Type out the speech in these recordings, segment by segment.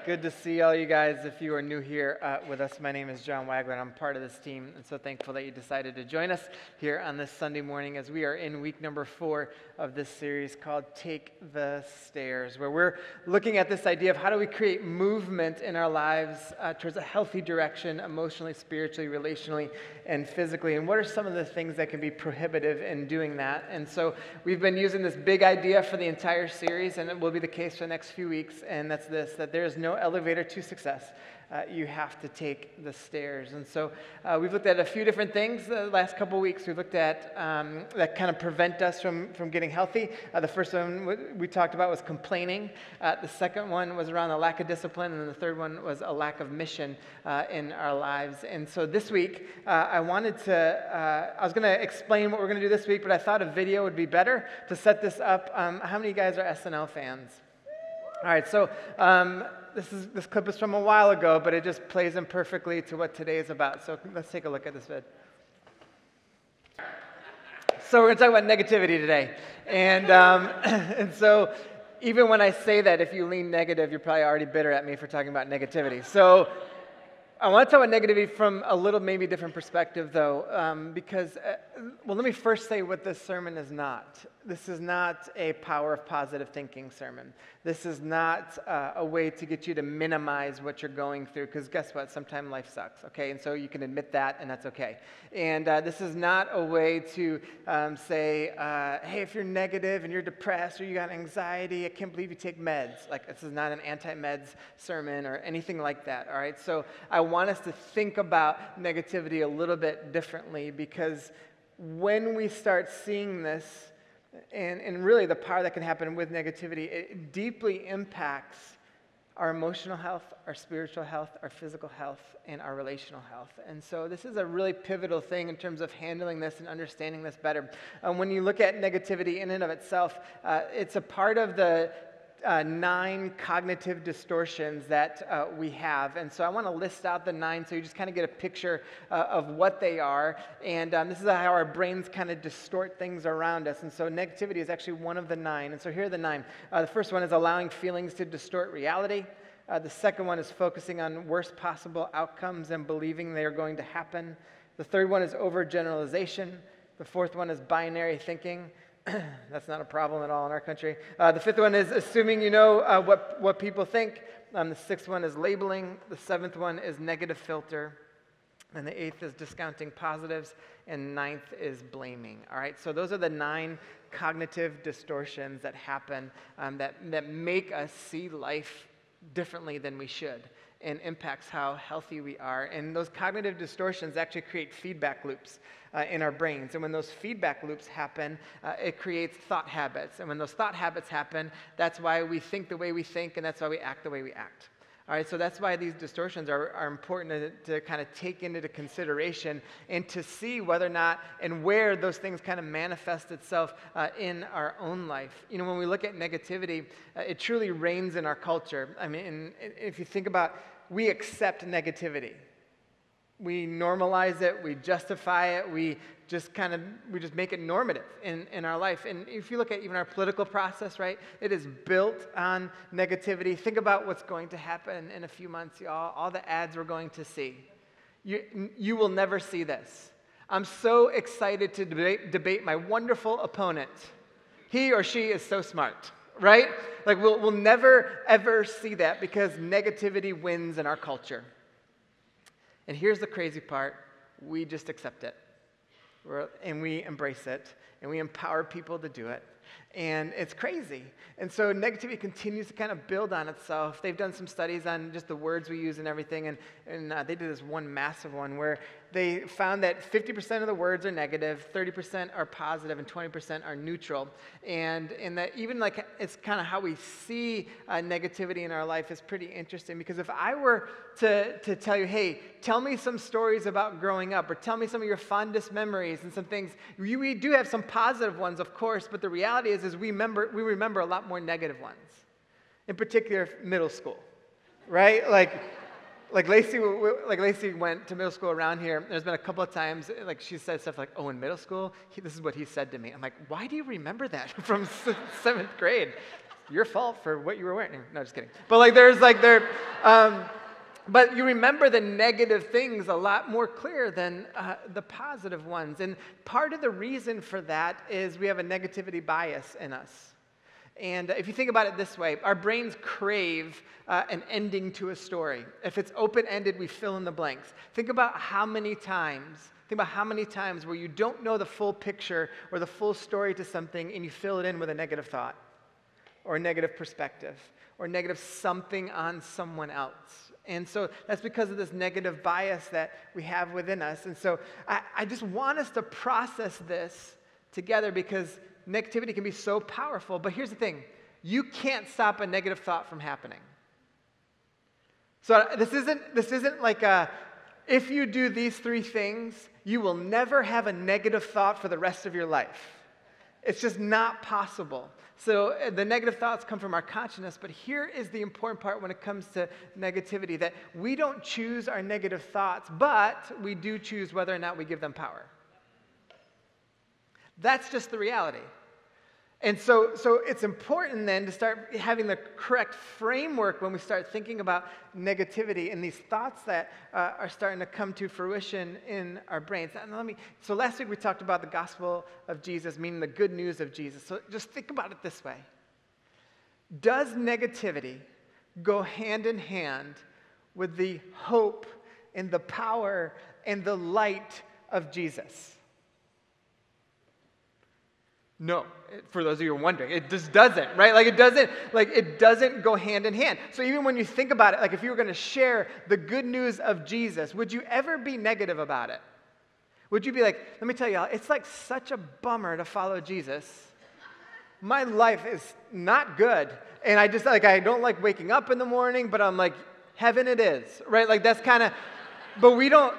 Good to see all you guys. If you are new here with us, my name is John Wagler, and I'm part of this team, and so thankful that you decided to join us here on this Sunday morning as we are in week number 4 of this series called Take the Stairs, where we're looking at this idea of how do we create movement in our lives towards a healthy direction, emotionally, spiritually, relationally, and physically, and what are some of the things that can be prohibitive in doing that. And so we've been using this big idea for the entire series, and it will be the case for the next few weeks, and that's this, that there is no elevator to success. You have to take the stairs. And so we've looked at a few different things the last couple weeks. We've looked at that kind of prevent us from getting healthy. The first one we talked about was complaining. The second one was around the lack of discipline. And then the third one was a lack of mission in our lives. And so this week, I was going to explain what we're going to do this week, but I thought a video would be better to set this up. How many of you guys are SNL fans? All right, so this clip is from a while ago, but it just plays in perfectly to what today is about. So let's take a look at this vid. So we're going to talk about negativity today. And, and so even when I say that, if you lean negative, you're probably already bitter at me for talking about negativity. So I want to talk about negativity from a little maybe different perspective, though, because, well, let me first say what this sermon is not. This is not a power of positive thinking sermon. This is not a way to get you to minimize what you're going through, because guess what? Sometimes life sucks, okay? And so you can admit that, and that's okay. And this is not a way to say, hey, if you're negative and you're depressed or you got anxiety, I can't believe you take meds. Like, this is not an anti-meds sermon or anything like that, all right? So I want us to think about negativity a little bit differently, because when we start seeing this, and really the power that can happen with negativity, it deeply impacts our emotional health, our spiritual health, our physical health, and our relational health. And so this is a really pivotal thing in terms of handling this and understanding this better. When you look at negativity in and of itself, it's a part of the 9 cognitive distortions that we have. And so I want to list out the 9 so you just kind of get a picture of what they are. And this is how our brains kind of distort things around us. And so negativity is actually one of the 9. And so here are the 9. The first one is allowing feelings to distort reality. The second one is focusing on worst possible outcomes and believing they are going to happen. The third one is overgeneralization. The fourth one is binary thinking. That's not a problem at all in our country. The fifth one is assuming you know what people think. The sixth one is labeling. The seventh one is negative filter. And the eighth is discounting positives. And ninth is blaming. All right, so those are the 9 cognitive distortions that happen that make us see life differently than we should, and impacts how healthy we are. And those cognitive distortions actually create feedback loops in our brains. And when those feedback loops happen, it creates thought habits. And when those thought habits happen, that's why we think the way we think, and that's why we act the way we act. All right, so that's why these distortions are important to kind of take into consideration and to see whether or not and where those things kind of manifest itself in our own life. You know, when we look at negativity, it truly reigns in our culture. I mean, if you think about, we accept negativity. We normalize it, we justify it, we just make it normative in our life. And if you look at even our political process, right, it is built on negativity. Think about what's going to happen in a few months, y'all. All the ads we're going to see. You will never see this. I'm so excited to debate my wonderful opponent. He or she is so smart, right? Like we'll never, ever see that because negativity wins in our culture. And here's the crazy part. We just accept it. And we embrace it. And we empower people to do it. And it's crazy. And so negativity continues to kind of build on itself. They've done some studies on just the words we use and everything. And they did this one massive one where they found that 50% of the words are negative, 30% are positive, and 20% are neutral. And that even like it's kind of how we see negativity in our life is pretty interesting. Because if I were to tell you, hey, tell me some stories about growing up, or tell me some of your fondest memories and some things, we do have some positive ones, of course, but the reality is we remember a lot more negative ones. In particular, middle school, right? Like Lacey went to middle school around here. There's been a couple of times, like she said stuff like, "Oh, in middle school, this is what he said to me." I'm like, "Why do you remember that from 7th grade? Your fault for what you were wearing." No, just kidding. But like, But you remember the negative things a lot more clear than the positive ones. And part of the reason for that is we have a negativity bias in us. And if you think about it this way, our brains crave an ending to a story. If it's open-ended, we fill in the blanks. Think about how many times where you don't know the full picture or the full story to something and you fill it in with a negative thought or a negative perspective or negative something on someone else. And so that's because of this negative bias that we have within us. And so I just want us to process this together because negativity can be so powerful. But here's the thing. You can't stop a negative thought from happening. So this isn't like if you do these 3 things, you will never have a negative thought for the rest of your life. It's just not possible. So the negative thoughts come from our consciousness, but here is the important part when it comes to negativity, that we don't choose our negative thoughts, but we do choose whether or not we give them power. That's just the reality. And so it's important then to start having the correct framework when we start thinking about negativity and these thoughts that are starting to come to fruition in our brains. So last week we talked about the gospel of Jesus, meaning the good news of Jesus. So just think about it this way. Does negativity go hand in hand with the hope and the power and the light of Jesus? No, for those of you who are wondering, it just doesn't, right? It doesn't go hand in hand. So even when you think about it, like if you were going to share the good news of Jesus, would you ever be negative about it? Would you be like, let me tell you, it's like such a bummer to follow Jesus. My life is not good. And I don't like waking up in the morning, but I'm like, heaven it is, right? Like that's kind of, but we don't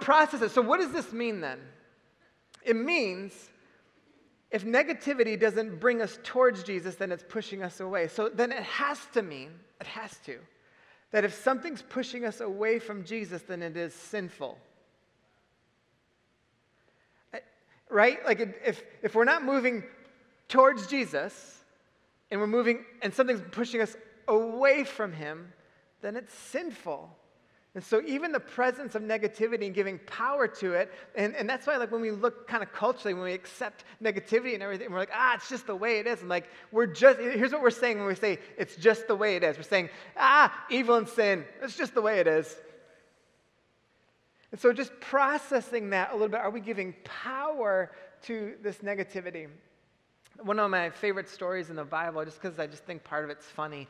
process it. So what does this mean then? It means if negativity doesn't bring us towards Jesus, then it's pushing us away. So then it has to, that if something's pushing us away from Jesus, then it is sinful. Right? Like if we're not moving towards Jesus, and something's pushing us away from him, then it's sinful. And so even the presence of negativity and giving power to it, and that's why like when we look kind of culturally, when we accept negativity and everything, we're like, it's just the way it is. And like, here's what we're saying when we say it's just the way it is. We're saying, evil and sin, it's just the way it is. And so just processing that a little bit, are we giving power to this negativity? One of my favorite stories in the Bible, just because I just think part of it's funny,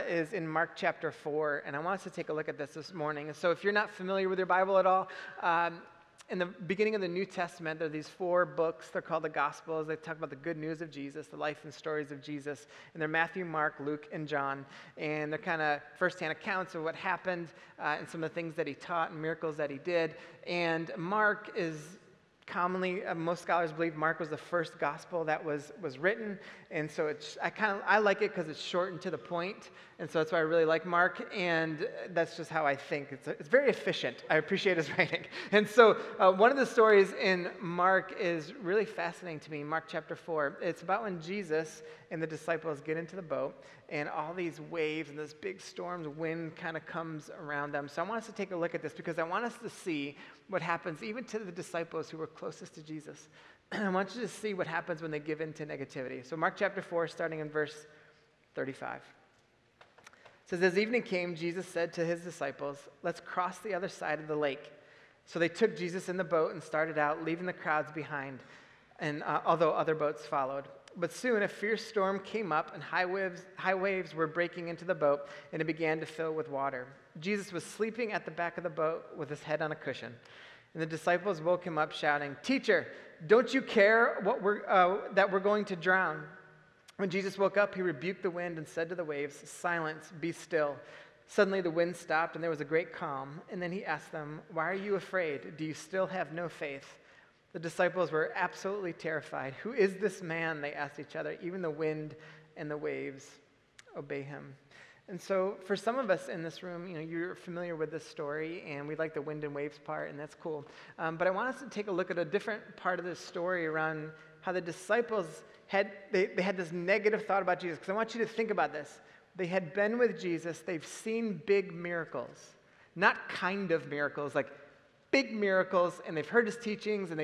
is in Mark chapter 4. And I want us to take a look at this morning. And so if you're not familiar with your Bible at all, in the beginning of the New Testament, there are these 4 books. They're called the Gospels. They talk about the good news of Jesus, the life and stories of Jesus. And they're Matthew, Mark, Luke, and John. And they're kind of firsthand accounts of what happened and some of the things that he taught and miracles that he did. And Mark is commonly, most scholars believe Mark was the first gospel that was written, and so I like it because it's short and to the point, and so that's why I really like Mark, and that's just how I think. It's very efficient. I appreciate his writing. And so one of the stories in Mark is really fascinating to me, Mark chapter 4. It's about when Jesus and the disciples get into the boat, and all these waves and this big storms, wind kind of comes around them. So I want us to take a look at this because I want us to see what happens even to the disciples who were closest to Jesus. I want you to see what happens when they give in to negativity. So Mark chapter 4, starting in verse 35. It says, as evening came, Jesus said to his disciples, let's cross the other side of the lake. So they took Jesus in the boat and started out, leaving the crowds behind, and although other boats followed. But soon a fierce storm came up, and high waves were breaking into the boat, and it began to fill with water. Jesus was sleeping at the back of the boat with his head on a cushion. And the disciples woke him up, shouting, Teacher, don't you care that we're going to drown? When Jesus woke up, he rebuked the wind and said to the waves, Silence, be still. Suddenly the wind stopped, and there was a great calm. And then he asked them, Why are you afraid? Do you still have no faith? The disciples were absolutely terrified. Who is this man? They asked each other. Even the wind and the waves obey him. And so for some of us in this room, you're familiar with this story, and we like the wind and waves part, and that's cool. But I want us to take a look at a different part of this story around how the disciples had this negative thought about Jesus. Because I want you to think about this. They had been with Jesus. They've seen big miracles, not kind of miracles, like big miracles, and they've heard his teachings, and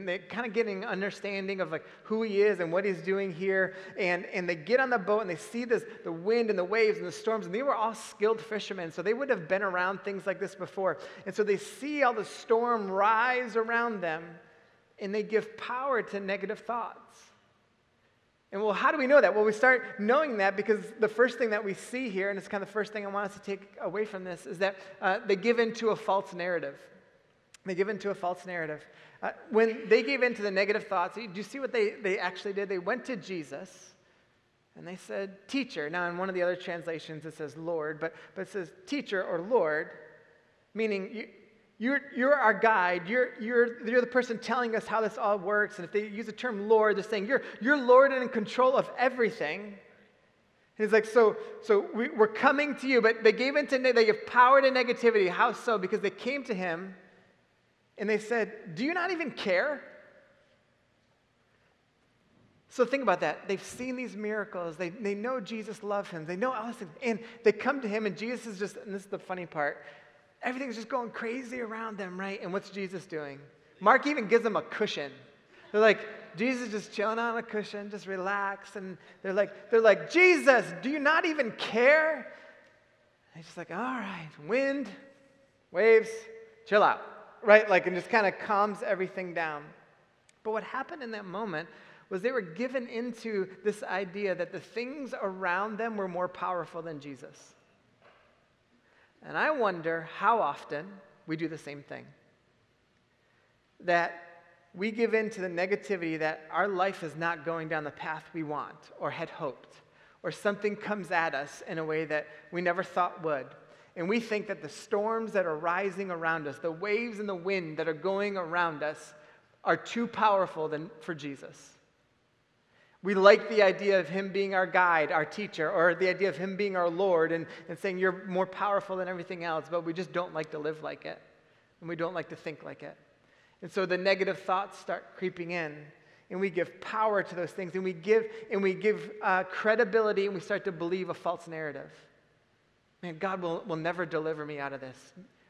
they kind of getting understanding of like who he is and what he's doing here. And they get on the boat and they see the wind and the waves and the storms, and they were all skilled fishermen, so they would have been around things like this before. And so they see all the storm rise around them, and they give power to negative thoughts. And well, how do we know that? Well, we start knowing that because the first thing that we see here, and it's kind of the first thing I want us to take away from this, is that they give into a false narrative. They give into a false narrative. When they gave into the negative thoughts, do you see what they actually did? They went to Jesus and they said, teacher. Now, in one of the other translations, it says Lord, but it says teacher or Lord, meaning you're our guide. You're the person telling us how this all works. And if they use the term Lord, they're saying you're Lord and in control of everything. And he's like, so we're coming to you. But they give power to negativity. How so? Because they came to him and they said, do you not even care? So think about that. They've seen these miracles. They know Jesus loves him. They know all this. And they come to him, and Jesus is just, and this is the funny part, everything's just going crazy around them, right? And what's Jesus doing? Mark even gives them a cushion. They're like, Jesus is just chilling on a cushion, just relax. And they're like, Jesus, do you not even care? And he's just like, all right, wind, waves, chill out. Right, and just kind of calms everything down. But what happened in that moment was they were given into this idea that the things around them were more powerful than Jesus. And I wonder how often we do the same thing. That we give in to the negativity that our life is not going down the path we want or had hoped, or something comes at us in a way that we never thought would. And we think that the storms that are rising around us, the waves and the wind that are going around us, are too powerful for Jesus. We like the idea of him being our guide, our teacher, or the idea of him being our Lord and saying you're more powerful than everything else, but we just don't like to live like it. And we don't like to think like it. And so the negative thoughts start creeping in. And we give power to those things. And we give credibility, and we start to believe a false narrative. Man, God will never deliver me out of this.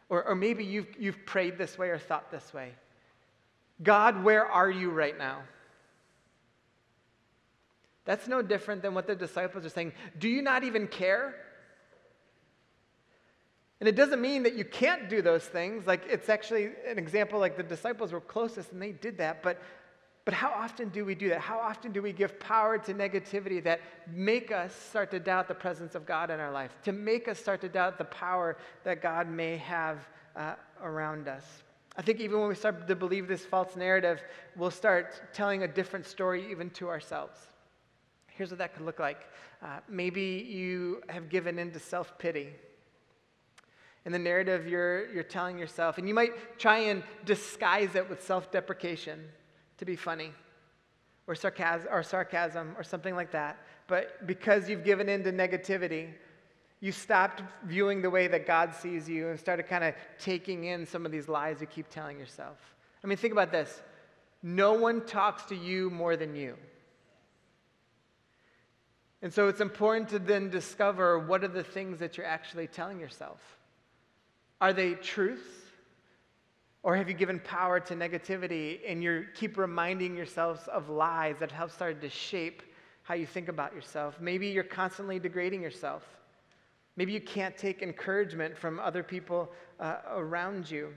Or maybe you've prayed this way or thought this way. God, where are you right now? That's no different than what the disciples are saying. Do you not even care? And it doesn't mean that you can't do those things. Like, it's actually an example, like the disciples were closest and they did that. But how often do we do that? How often do we give power to negativity that make us start to doubt the presence of God in our life, to make us start to doubt the power that God may have around us? I think even when we start to believe this false narrative, we'll start telling a different story even to ourselves. Here's what that could look like. Maybe you have given in to self-pity. In the narrative you're telling yourself, and you might try and disguise it with self-deprecation to be funny, or sarcasm, or something like that. But because you've given in to negativity, you stopped viewing the way that God sees you and started kind of taking in some of these lies you keep telling yourself. I mean, think about this. No one talks to you more than you. And so it's important to then discover what are the things that you're actually telling yourself. Are they truths? Or have you given power to negativity and you keep reminding yourselves of lies that have started to shape how you think about yourself? Maybe you're constantly degrading yourself. Maybe you can't take encouragement from other people around you.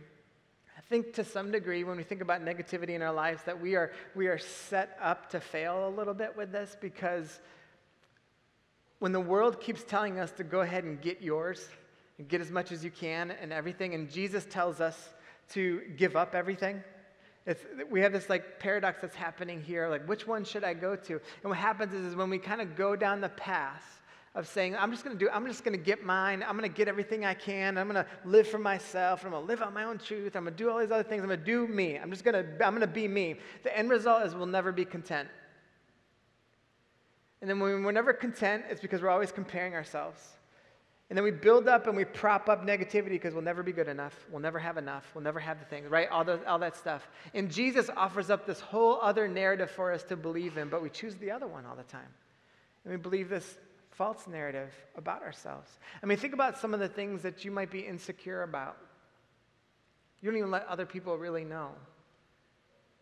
I think to some degree when we think about negativity in our lives that we are set up to fail a little bit with this, because when the world keeps telling us to go ahead and get yours and get as much as you can and everything, and Jesus tells us to give up everything. We have this paradox that's happening here, which one should I go to? And what happens is when we kind of go down the path of saying, I'm just going to get mine, I'm going to get everything I can, I'm going to live for myself, I'm going to live out my own truth, I'm going to do all these other things, I'm going to do me, I'm going to be me. The end result is we'll never be content. And then when we're never content, it's because we're always comparing ourselves. And then we build up and we prop up negativity because we'll never be good enough. We'll never have enough. We'll never have the things, right? All that stuff. And Jesus offers up this whole other narrative for us to believe in, but we choose the other one all the time. And we believe this false narrative about ourselves. I mean, think about some of the things that you might be insecure about. You don't even let other people really know.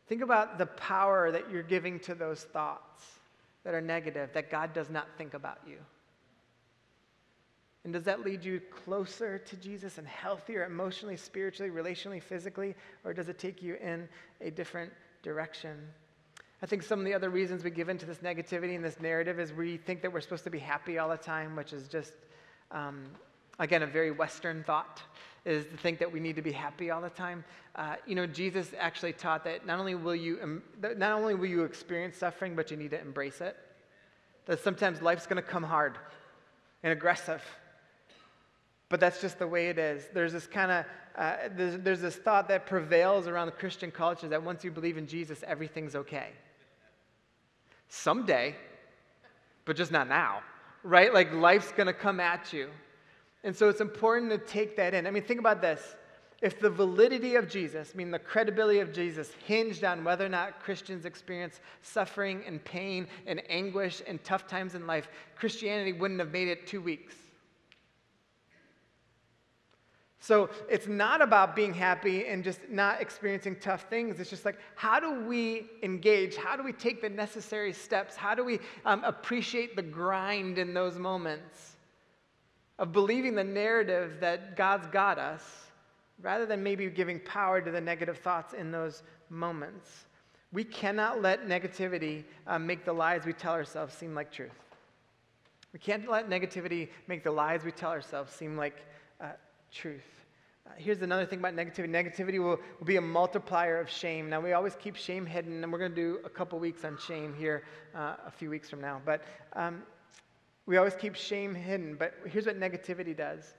Think about the power that you're giving to those thoughts that are negative, that God does not think about you. And does that lead you closer to Jesus and healthier emotionally, spiritually, relationally, physically, or does it take you in a different direction? I think some of the other reasons we give into this negativity and this narrative is we think that we're supposed to be happy all the time, which is just, again, a very Western thought, is to think that we need to be happy all the time. Jesus actually taught that not only will you experience suffering, but you need to embrace it. That sometimes life's going to come hard and aggressive. But that's just the way it is. There's this kind of, there's this thought that prevails around the Christian culture that once you believe in Jesus, everything's okay. Someday, but just not now, right? Like life's going to come at you. And so it's important to take that in. I mean, think about this. If the validity of Jesus, I mean the credibility of Jesus, hinged on whether or not Christians experience suffering and pain and anguish and tough times in life, Christianity wouldn't have made it 2 weeks. So it's not about being happy and just not experiencing tough things. It's just like, how do we engage? How do we take the necessary steps? How do we appreciate the grind in those moments of believing the narrative that God's got us, rather than maybe giving power to the negative thoughts in those moments? We cannot let negativity make the lies we tell ourselves seem like truth. We can't let negativity make the lies we tell ourselves seem like truth. Here's another thing about negativity. Negativity will be a multiplier of shame. Now, we always keep shame hidden, and we're going to do a couple weeks on shame here a few weeks from now. But we always keep shame hidden. But here's what negativity does.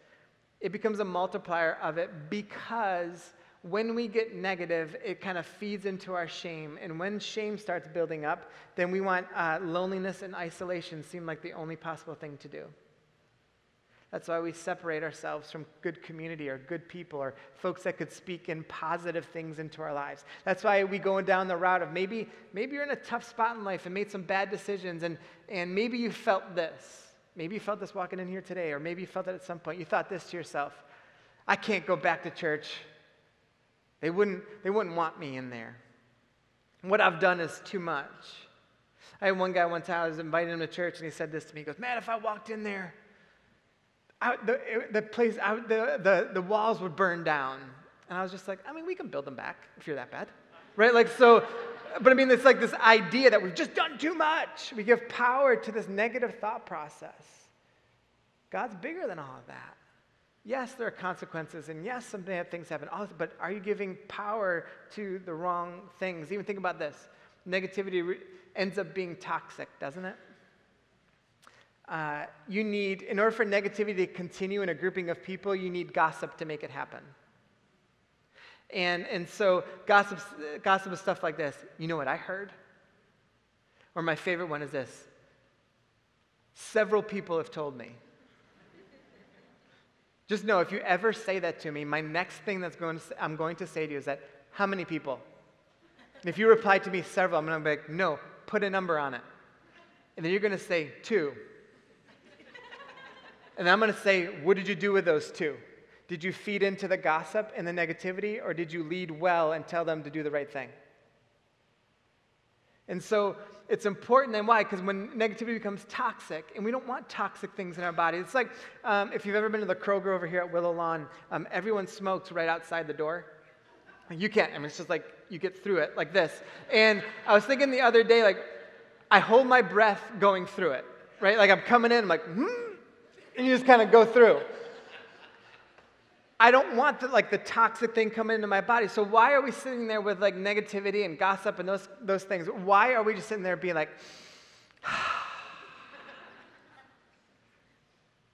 It becomes a multiplier of it because when we get negative, it kind of feeds into our shame. And when shame starts building up, then we want loneliness and isolation seem like the only possible thing to do. That's why we separate ourselves from good community or good people or folks that could speak in positive things into our lives. That's why we go down the route of maybe you're in a tough spot in life and made some bad decisions, and maybe you felt this. Maybe you felt this walking in here today, or maybe you felt it at some point. You thought this to yourself: I can't go back to church. They wouldn't want me in there. What I've done is too much. I had one guy one time, I was inviting him to church, and he said this to me. He goes, "Man, if I walked in there, the walls would burn down." And I was just like, I mean, we can build them back if you're that bad, right? Like, so, but I mean, it's like this idea that we've just done too much. We give power to this negative thought process. God's bigger than all of that. Yes, there are consequences, and yes, some bad things happen, but are you giving power to the wrong things? Even think about this. Negativity ends up being toxic, doesn't it? In order for negativity to continue in a grouping of people, you need gossip to make it happen. And so gossip is stuff like this. You know what I heard? Or my favorite one is this. Several people have told me. Just know, if you ever say that to me, my next thing I'm going to say to you is that, how many people? And if you reply to me several, I'm going to be like, no, put a number on it. And then you're going to say 2. And I'm going to say, what did you do with those 2? Did you feed into the gossip and the negativity, or did you lead well and tell them to do the right thing? And so it's important. And why? Because when negativity becomes toxic, and we don't want toxic things in our body. It's like if you've ever been to the Kroger over here at Willow Lawn, everyone smokes right outside the door. You can't. I mean, it's just like you get through it like this. And I was thinking the other day, like, I hold my breath going through it, right? Like I'm coming in, I'm like, and you just kind of go through. I don't want the toxic thing coming into my body. So why are we sitting there with like negativity and gossip and those things? Why are we just sitting there being like,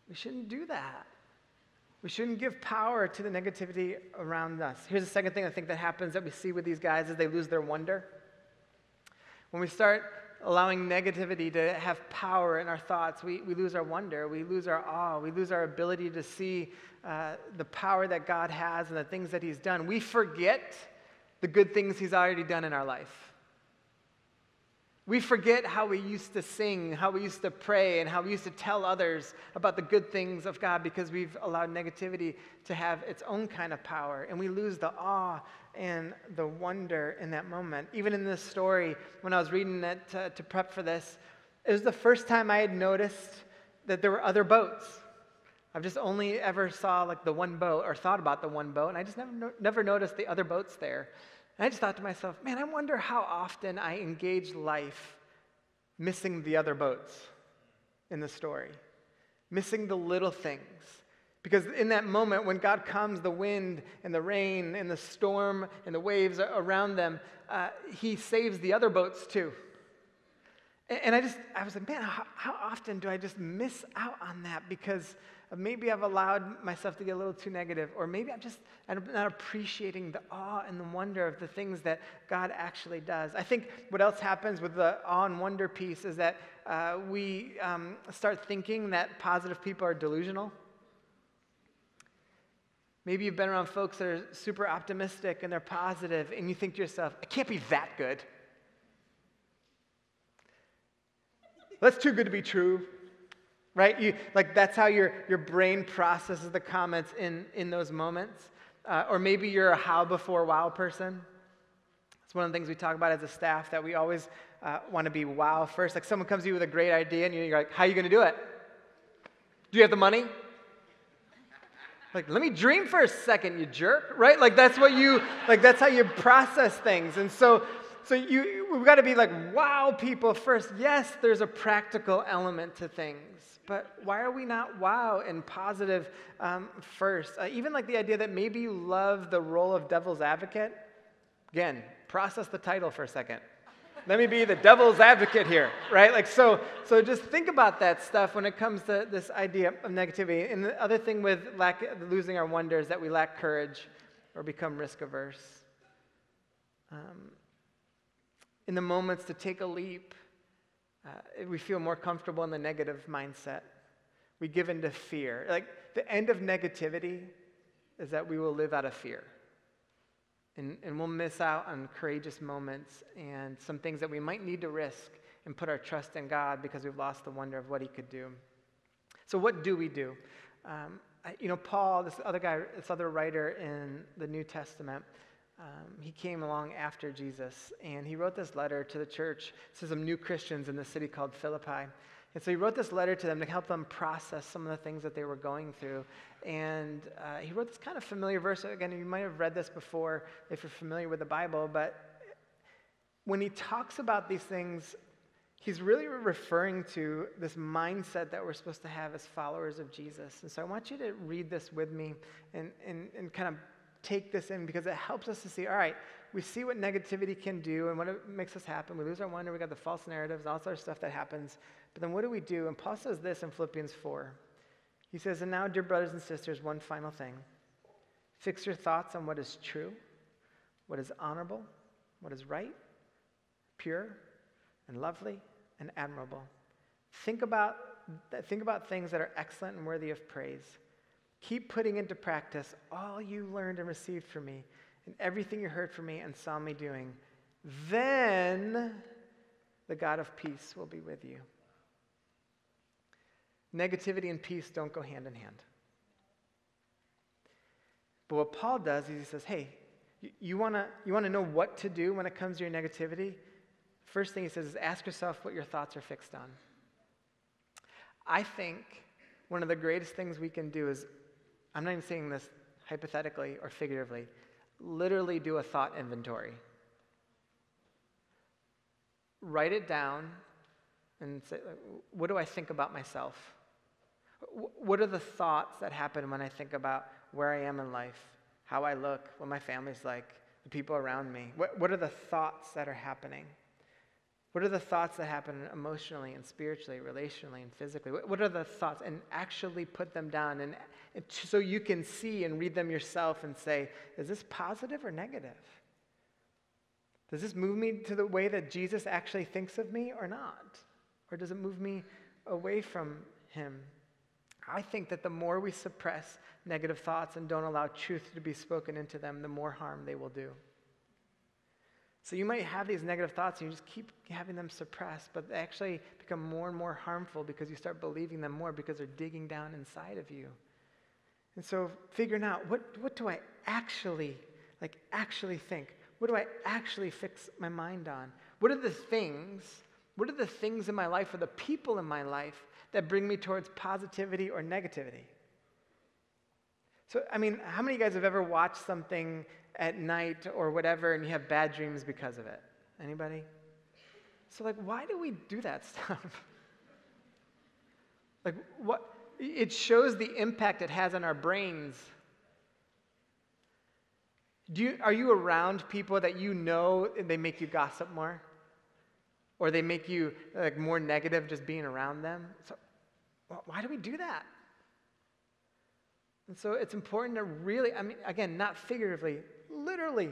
we shouldn't do that. We shouldn't give power to the negativity around us. Here's the second thing I think that happens that we see with these guys is they lose their wonder. When we start allowing negativity to have power in our thoughts, we lose our wonder, we lose our awe, we lose our ability to see the power that God has and the things that He's done. We forget the good things He's already done in our life. We forget how we used to sing, how we used to pray, and how we used to tell others about the good things of God because we've allowed negativity to have its own kind of power. And we lose the awe and the wonder in that moment. Even in this story, when I was reading it to prep for this, it was the first time I had noticed that there were other boats. I've just only ever saw like the one boat or thought about the one boat, and I just never noticed the other boats there. And I just thought to myself, man, I wonder how often I engage life missing the other boats in the story, missing the little things. Because in that moment when God comes, the wind and the rain and the storm and the waves around them, he saves the other boats too. And I was like, man, how often do I just miss out on that because maybe I've allowed myself to get a little too negative, or maybe I'm not appreciating the awe and the wonder of the things that God actually does. I think what else happens with the awe and wonder piece is that we start thinking that positive people are delusional. Maybe you've been around folks that are super optimistic and they're positive, and you think to yourself, it can't be that good. That's too good to be true, right? That's how your brain processes the comments in those moments. Or maybe you're a how before wow person. It's one of the things we talk about as a staff, that we always want to be wow first. Like someone comes to you with a great idea and you're like, how are you going to do it? Do you have the money? Like, let me dream for a second, you jerk, right? That's how you process things. And so we've got to be like wow people first. Yes, there's a practical element to things, but why are we not wow and positive first? Even like the idea that maybe you love the role of devil's advocate. Again, process the title for a second. Let me be the devil's advocate here, right? So just think about that stuff when it comes to this idea of negativity. And the other thing with losing our wonder is that we lack courage or become risk averse. In the moments to take a leap, we feel more comfortable in the negative mindset. We give into fear. Like the end of negativity is that we will live out of fear. And we'll miss out on courageous moments and some things that we might need to risk and put our trust in God because we've lost the wonder of what he could do. So what do we do? Paul, this other writer in the New Testament, he came along after Jesus, and he wrote this letter to the church to some new Christians in the city called Philippi. And so he wrote this letter to them to help them process some of the things that they were going through. And he wrote this kind of familiar verse. Again, you might have read this before if you're familiar with the Bible, but when he talks about these things, he's really referring to this mindset that we're supposed to have as followers of Jesus. And so I want you to read this with me and kind of take this in, because it helps us to see, all right, we see what negativity can do and what it makes us happen. We lose our wonder, we got the false narratives, all sorts of stuff that happens. But then what do we do? And Paul says this in Philippians 4. He says, and now, dear brothers and sisters, one final thing. Fix your thoughts on what is true, what is honorable, what is right, pure, and lovely, and admirable. Think about things that are excellent and worthy of praise. Keep putting into practice all you learned and received from me, and everything you heard from me and saw me doing. Then the God of peace will be with you. Negativity and peace don't go hand in hand. But what Paul does is he says, hey, you want to know what to do when it comes to your negativity? First thing he says is ask yourself what your thoughts are fixed on. I think one of the greatest things we can do is, I'm not even saying this hypothetically or figuratively, literally do a thought inventory. Write it down and say, what do I think about myself? What are the thoughts that happen when I think about where I am in life, how I look, what my family's like, the people around me? What are the thoughts that are happening? What are the thoughts that happen emotionally and spiritually, relationally and physically? What are the thoughts? And actually put them down and so you can see and read them yourself and say, is this positive or negative? Does this move me to the way that Jesus actually thinks of me or not? Or does it move me away from him? I think that the more we suppress negative thoughts and don't allow truth to be spoken into them, the more harm they will do. So you might have these negative thoughts and you just keep having them suppressed, but they actually become more and more harmful because you start believing them more because they're digging down inside of you. And so figuring out what do I actually think? What do I actually fix my mind on? What are the things in my life or the people in my life that bring me towards positivity or negativity? So, I mean, how many of you guys have ever watched something at night or whatever and you have bad dreams because of it? Anybody? So, like, why do we do that stuff? Like, what? It shows the impact it has on our brains. Are you around people that you know they make you gossip more? Or they make you like more negative just being around them? So, why do we do that? And so it's important to really, I mean, again, not figuratively, literally,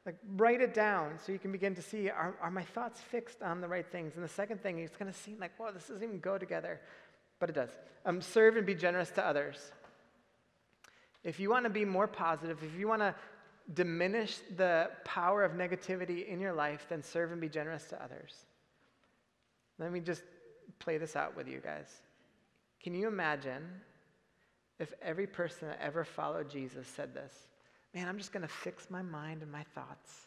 like write it down so you can begin to see, are my thoughts fixed on the right things? And the second thing, it's going to seem like, whoa, this doesn't even go together. But it does. Serve and be generous to others. If you want to be more positive, if you want to diminish the power of negativity in your life, then serve and be generous to others. Let me just play this out with you guys. Can you imagine if every person that ever followed Jesus said this? Man, I'm just going to fix my mind and my thoughts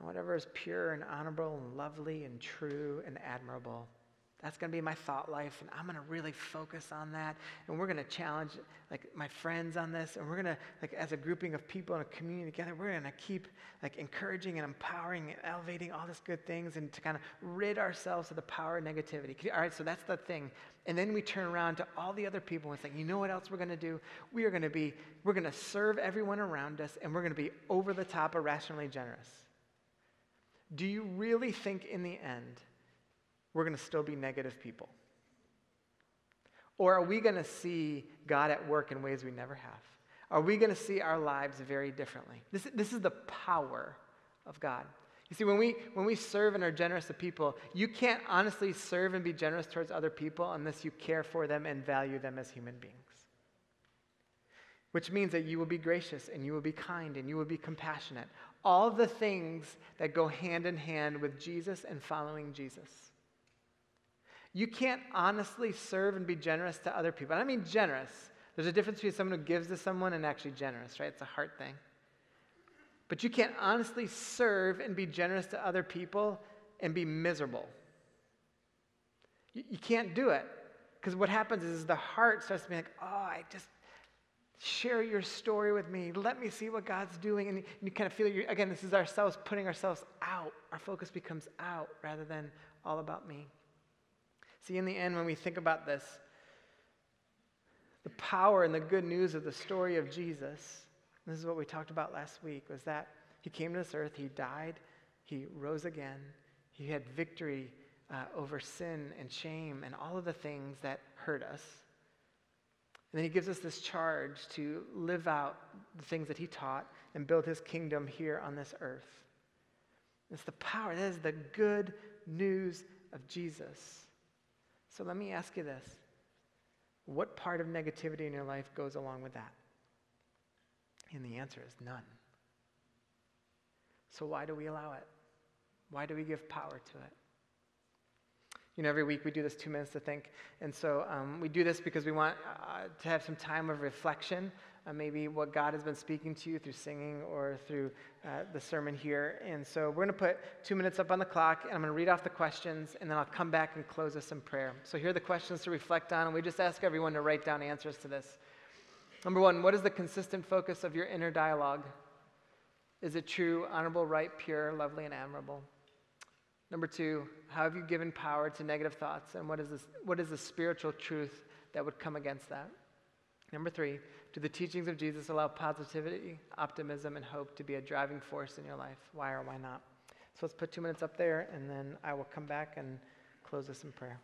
on whatever is pure and honorable and lovely and true and admirable. That's going to be my thought life, and I'm going to really focus on that. And we're going to challenge like my friends on this, and we're going to, like as a grouping of people in a community together, we're going to keep like encouraging and empowering and elevating all these good things and to kind of rid ourselves of the power of negativity. All right, so that's the thing. And then we turn around to all the other people and say, you know what else we're going to do? We're going to serve everyone around us, and we're going to be over the top irrationally generous. Do you really think in the end we're going to still be negative people? Or are we going to see God at work in ways we never have? Are we going to see our lives very differently? This is the power of God. You see, when we serve and are generous to people, you can't honestly serve and be generous towards other people unless you care for them and value them as human beings. Which means that you will be gracious and you will be kind and you will be compassionate. All the things that go hand in hand with Jesus and following Jesus. You can't honestly serve and be generous to other people. And I mean generous. There's a difference between someone who gives to someone and actually generous, right? It's a heart thing. But you can't honestly serve and be generous to other people and be miserable. You can't do it. Because what happens is the heart starts to be like, oh, I just share your story with me. Let me see what God's doing. And you kind of feel, again, this is ourselves putting ourselves out. Our focus becomes out rather than all about me. See, in the end, when we think about this, the power and the good news of the story of Jesus, this is what we talked about last week, was that he came to this earth, he died, he rose again, he had victory over sin and shame and all of the things that hurt us. And then he gives us this charge to live out the things that he taught and build his kingdom here on this earth. It's the power, that is the good news of Jesus. So let me ask you this. What part of negativity in your life goes along with that? And the answer is none. So why do we allow it? Why do we give power to it? You know, every week we do this 2 minutes to think. And so we do this because we want to have some time of reflection, maybe what God has been speaking to you through singing or through the sermon here. And so we're going to put 2 minutes up on the clock, and I'm going to read off the questions, and then I'll come back and close us in prayer. So here are the questions to reflect on, and we just ask everyone to write down answers to this. Number one, what is the consistent focus of your inner dialogue? Is it true, honorable, right, pure, lovely, and admirable? Number two, how have you given power to negative thoughts, and what is the spiritual truth that would come against that? Number three, do the teachings of Jesus allow positivity, optimism, and hope to be a driving force in your life? Why or why not? So let's put 2 minutes up there, and then I will come back and close this in prayer.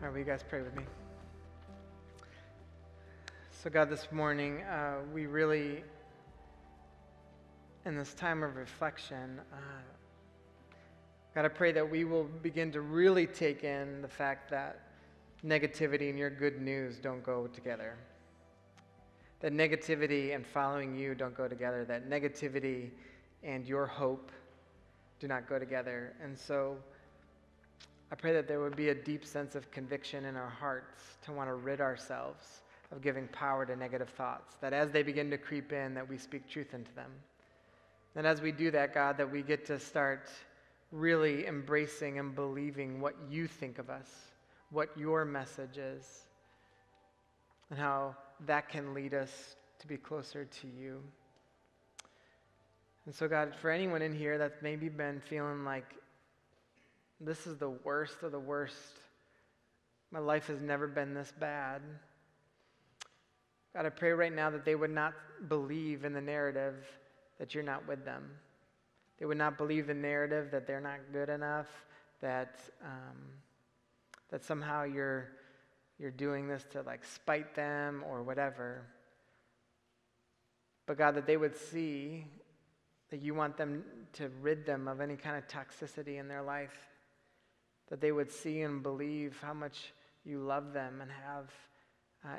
All right, will you guys pray with me? So God, this morning, we really, in this time of reflection, God, I pray that we will begin to really take in the fact that negativity and your good news don't go together. That negativity and following you don't go together. That negativity and your hope do not go together. And so I pray that there would be a deep sense of conviction in our hearts to want to rid ourselves of giving power to negative thoughts. That as they begin to creep in, that we speak truth into them. And as we do that, God, that we get to start really embracing and believing what you think of us, what your message is, and how that can lead us to be closer to you. And so, God, for anyone in here that's maybe been feeling like this is the worst of the worst, my life has never been this bad, God, I pray right now that they would not believe in the narrative that you're not with them. They would not believe the narrative that they're not good enough, that somehow you're doing this to like spite them or whatever. But God, that they would see that you want them to rid them of any kind of toxicity in their life. That they would see and believe how much you love them and have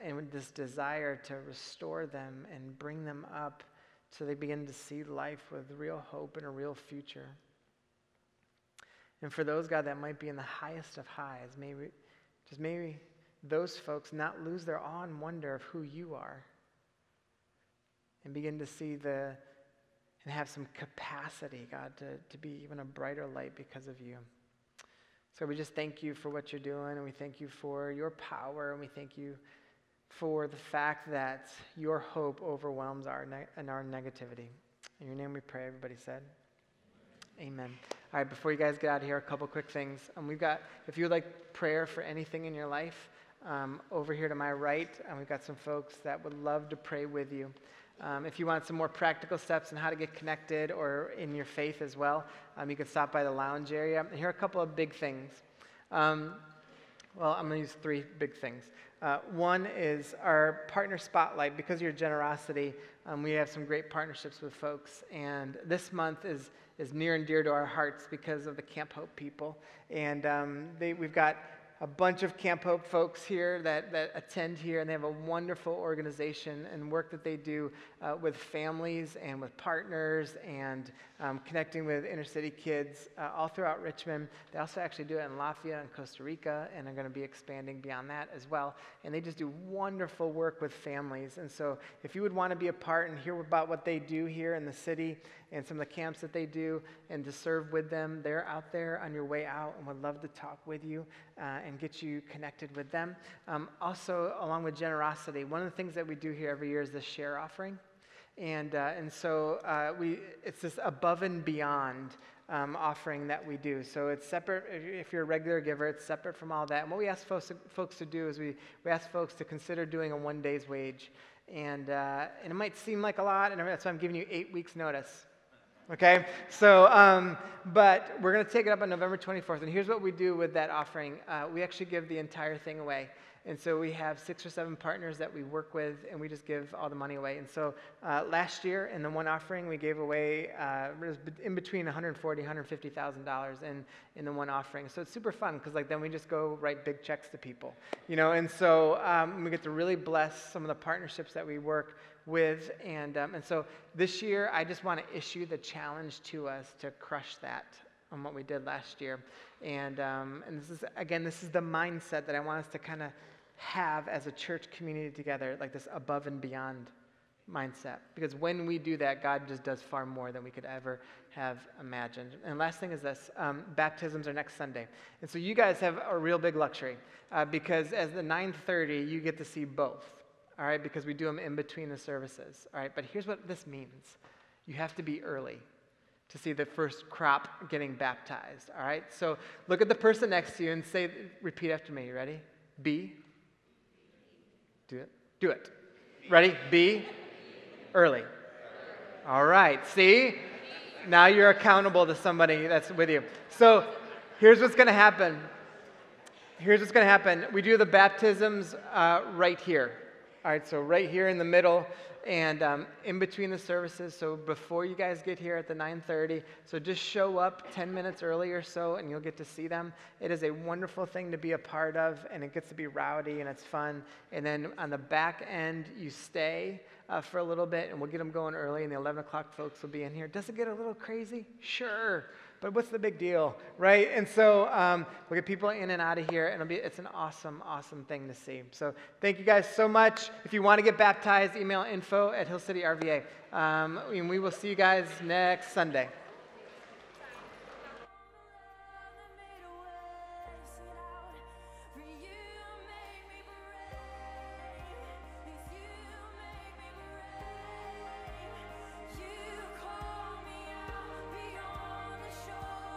and this desire to restore them and bring them up so they begin to see life with real hope and a real future. And for those, God, that might be in the highest of highs, maybe those folks not lose their awe and wonder of who you are and begin to see and have some capacity, God, to be even a brighter light because of you. So we just thank you for what you're doing, and we thank you for your power, and we thank you for the fact that your hope overwhelms our negativity. In your name we pray, everybody said. Amen. All right, before you guys get out of here, a couple quick things. If you would like prayer for anything in your life, over here to my right, we've got some folks that would love to pray with you. If you want some more practical steps on how to get connected or in your faith as well, you can stop by the lounge area. And here are a couple of big things. I'm going to use three big things. One is our partner spotlight. Because of your generosity, we have some great partnerships with folks. And this month is near and dear to our hearts because of the Camp Hope people. And we've got a bunch of Camp Hope folks here that attend here, and they have a wonderful organization and work that they do with families and with partners and connecting with inner city kids all throughout Richmond. They also actually do it in Lafayette and Costa Rica, and are going to be expanding beyond that as well. And they just do wonderful work with families. And so if you would want to be a part and hear about what they do here in the city and some of the camps that they do and to serve with them, they're out there on your way out and would love to talk with you and get you connected with them. Also, along with generosity, one of the things that we do here every year is the share offering. And so it's this above and beyond offering that we do. So it's separate. If you're a regular giver, it's separate from all that. And what we ask folks to do is we ask folks to consider doing a 1 day's wage. And it might seem like a lot, and that's why I'm giving you 8 weeks notice. Okay, so, but we're going to take it up on November 24th, and here's what we do with that offering. We actually give the entire thing away, and so we have 6 or 7 partners that we work with, and we just give all the money away. And so last year, in the one offering, we gave away in between $140,000 and $150,000 in the one offering. So it's super fun, because then we just go write big checks to people, and so we get to really bless some of the partnerships that we work with, and so this year I just want to issue the challenge to us to crush that on what we did last year, and this is the mindset that I want us to kind of have as a church community together, like this above and beyond mindset, because when we do that, God just does far more than we could ever have imagined. And last thing is this, baptisms are next Sunday, and so you guys have a real big luxury, because as the 9:30 you get to see both. All right, because we do them in between the services. All right, but here's what this means. You have to be early to see the first crop getting baptized. All right, so look at the person next to you and repeat after me. You ready? Be. Do it. Ready? Be early. All right, see? Now you're accountable to somebody that's with you. So here's what's going to happen. Here's what's going to happen. We do the baptisms right here. All right, so right here in the middle and in between the services. So before you guys get here at the 9:30, so just show up 10 minutes early or so and you'll get to see them. It is a wonderful thing to be a part of, and it gets to be rowdy and it's fun. And then on the back end, you stay for a little bit and we'll get them going early, and the 11 o'clock folks will be in here. Does it get a little crazy? Sure. But what's the big deal, right? And so we'll get people in and out of here, and it's an awesome, awesome thing to see. So thank you guys so much. If you want to get baptized, email info@hillcityrva. And we will see you guys next Sunday.